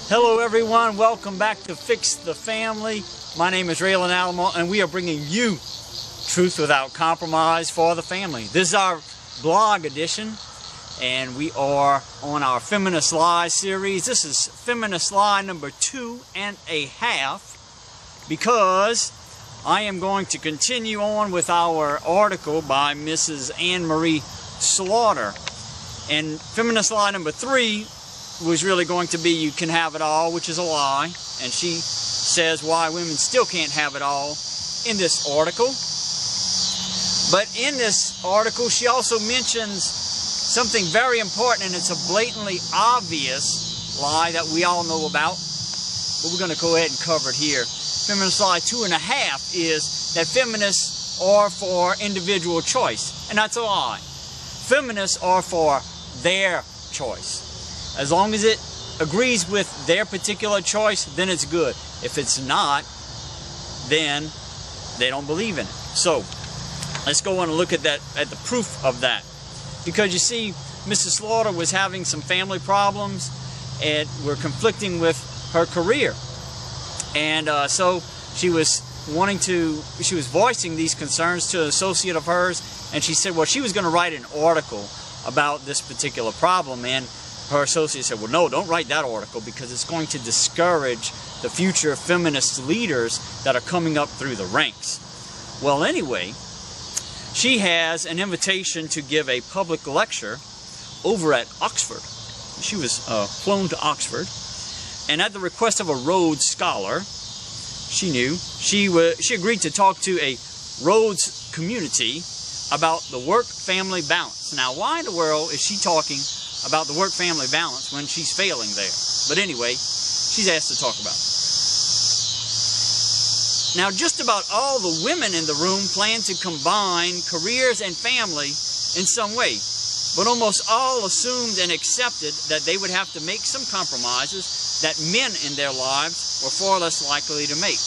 Hello everyone, welcome back to Fix the Family. My name is Raylan Alamo and we are bringing you truth without compromise for the family. This is our blog edition and we are on our Feminist Lie series. This is Feminist Lie number 2.5 because I am going to continue on with our article by Mrs. Anne Marie Slughter. And Feminist Lie number 3 was really going to be you can have it all, which is a lie, and she says why women still can't have it all in this article. But in this article she also mentions something very important, and it's a blatantly obvious lie that we all know about, but we're going to go ahead and cover it here. Feminist Lie 2.5 is that feminists are for individual choice, and that's a lie. Feminists are for their choice. As long as it agrees with their particular choice, then it's good. If it's not, then they don't believe in it. So, let's go on and look at that, at the proof of that. Because you see, Mrs. Slughter was having some family problems and were conflicting with her career. And so she was voicing these concerns to an associate of hers, and she said, well, she was going to write an article about this particular problem, and her associate said, well, no, don't write that article because it's going to discourage the future feminist leaders that are coming up through the ranks. Well, anyway, she has an invitation to give a public lecture over at Oxford. She was flown to Oxford, and at the request of a Rhodes Scholar, she agreed to talk to a Rhodes community about the work-family balance. Now, why in the world is she talking about the work-family balance when she's failing there? But anyway, she's asked to talk about it. Now, just about all the women in the room plan to combine careers and family in some way, but almost all assumed and accepted that they would have to make some compromises that men in their lives were far less likely to make.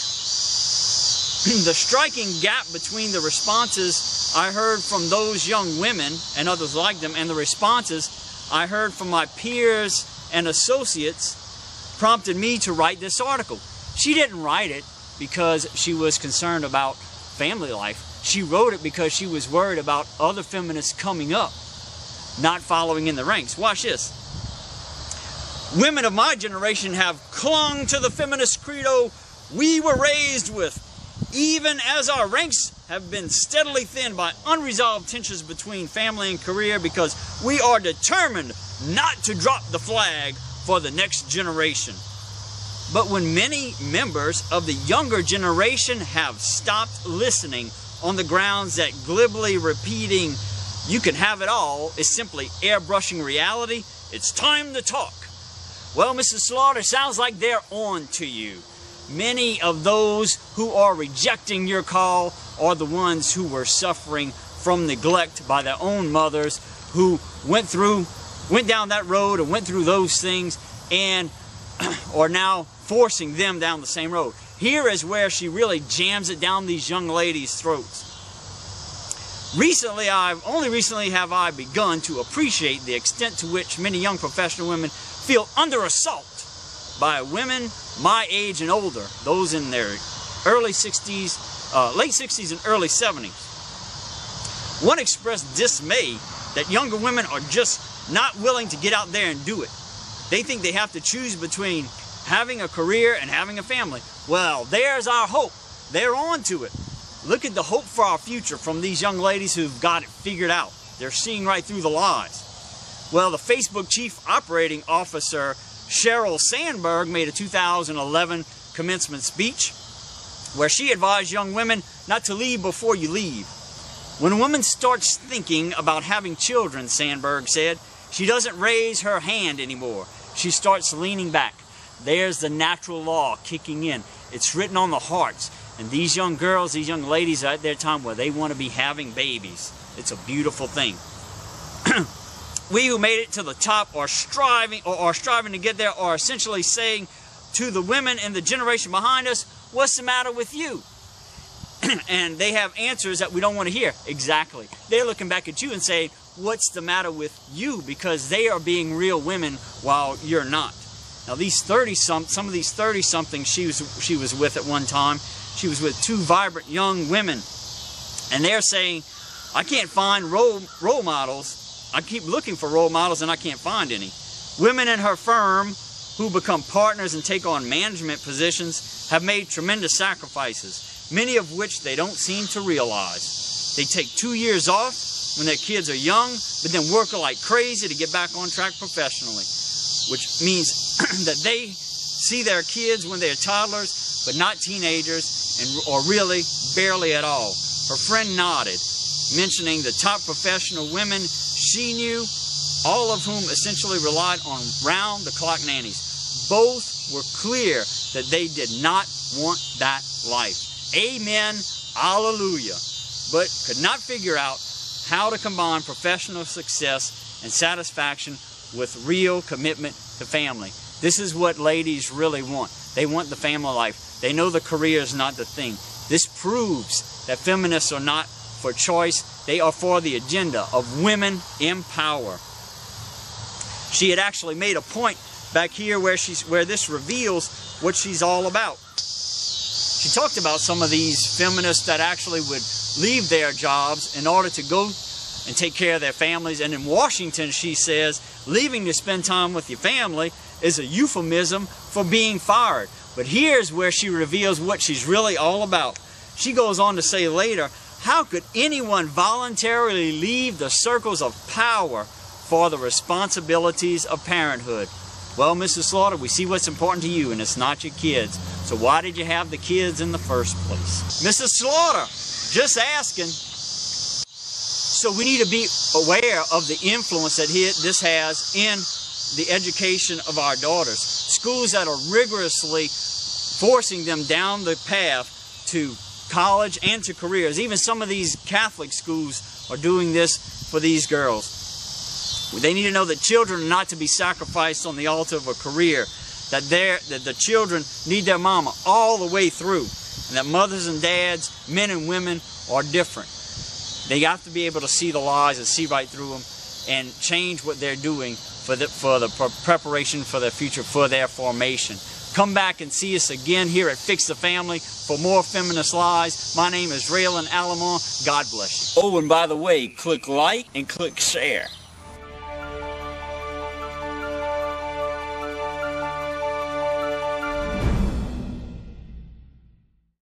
The striking gap between the responses I heard from those young women and others like them and the responses I heard from my peers and associates prompted me to write this article. She didn't write it because she was concerned about family life. She wrote it because she was worried about other feminists coming up, not following in the ranks. Watch this. Women of my generation have clung to the feminist credo we were raised with, even as our ranks have been steadily thinned by unresolved tensions between family and career, because we are determined not to drop the flag for the next generation. But when many members of the younger generation have stopped listening on the grounds that glibly repeating "you can have it all" is simply airbrushing reality, it's time to talk. Well, Mrs. Slughter, sounds like they're on to you. Many of those who are rejecting your call are the ones who were suffering from neglect by their own mothers, who went down that road and went through those things and are now forcing them down the same road. Here is where she really jams it down these young ladies' throats. Only recently have I begun to appreciate the extent to which many young professional women feel under assault by women my age and older, those in their early 60s, late 60s and early 70s. One expressed dismay that younger women are just not willing to get out there and do it. They think they have to choose between having a career and having a family. Well, there's our hope. They're on to it. Look at the hope for our future from these young ladies who've got it figured out. They're seeing right through the lies. Well, the Facebook Chief Operating Officer Sheryl Sandberg made a 2011 commencement speech where she advised young women not to leave before you leave. When a woman starts thinking about having children, Sandberg said, she doesn't raise her hand anymore. She starts leaning back. There's the natural law kicking in. It's written on the hearts. And these young girls, these young ladies are at their time where they want to be having babies. It's a beautiful thing. We who made it to the top are striving to get there are essentially saying to the women in the generation behind us, what's the matter with you? And they have answers that we don't want to hear. Exactly. They're looking back at you and saying, what's the matter with you, because they are being real women while you're not. Now these some of these 30-somethings she was with at one time, she was with two vibrant young women, and they're saying, I can't find role models. I keep looking for role models and I can't find any. Women in her firm who become partners and take on management positions have made tremendous sacrifices, many of which they don't seem to realize. They take 2 years off when their kids are young, but then work like crazy to get back on track professionally, which means that they see their kids when they're toddlers, but not teenagers, or really barely at all. Her friend nodded, mentioning the top professional women she knew, all of whom essentially relied on round-the-clock nannies. Both were clear that they did not want that life. Amen, hallelujah. But could not figure out how to combine professional success and satisfaction with real commitment to family. This is what ladies really want. They want the family life. They know the career is not the thing. This proves that feminists are not for choice. They are for the agenda of women in power. She had actually made a point back here where this reveals what she's all about. She talked about some of these feminists that actually would leave their jobs in order to go and take care of their families. And in Washington, she says, leaving to spend time with your family is a euphemism for being fired. But here's where she reveals what she's really all about. She goes on to say later, how could anyone voluntarily leave the circles of power for the responsibilities of parenthood? Well, Mrs. Slughter, we see what's important to you, and it's not your kids. So why did you have the kids in the first place? Mrs. Slughter, just asking. So we need to be aware of the influence that this has in the education of our daughters. Schools that are rigorously forcing them down the path to college and to careers. Even some of these Catholic schools are doing this for these girls. They need to know that children are not to be sacrificed on the altar of a career, that the children need their mama all the way through, and that mothers and dads, men and women, are different. They have to be able to see the lies and see right through them and change what they're doing for the preparation for their future, for their formation. Come back and see us again here at Fix the Family for more Feminist Lies. My name is Raylan Alamon. God bless you. Oh, and by the way, click like and click share.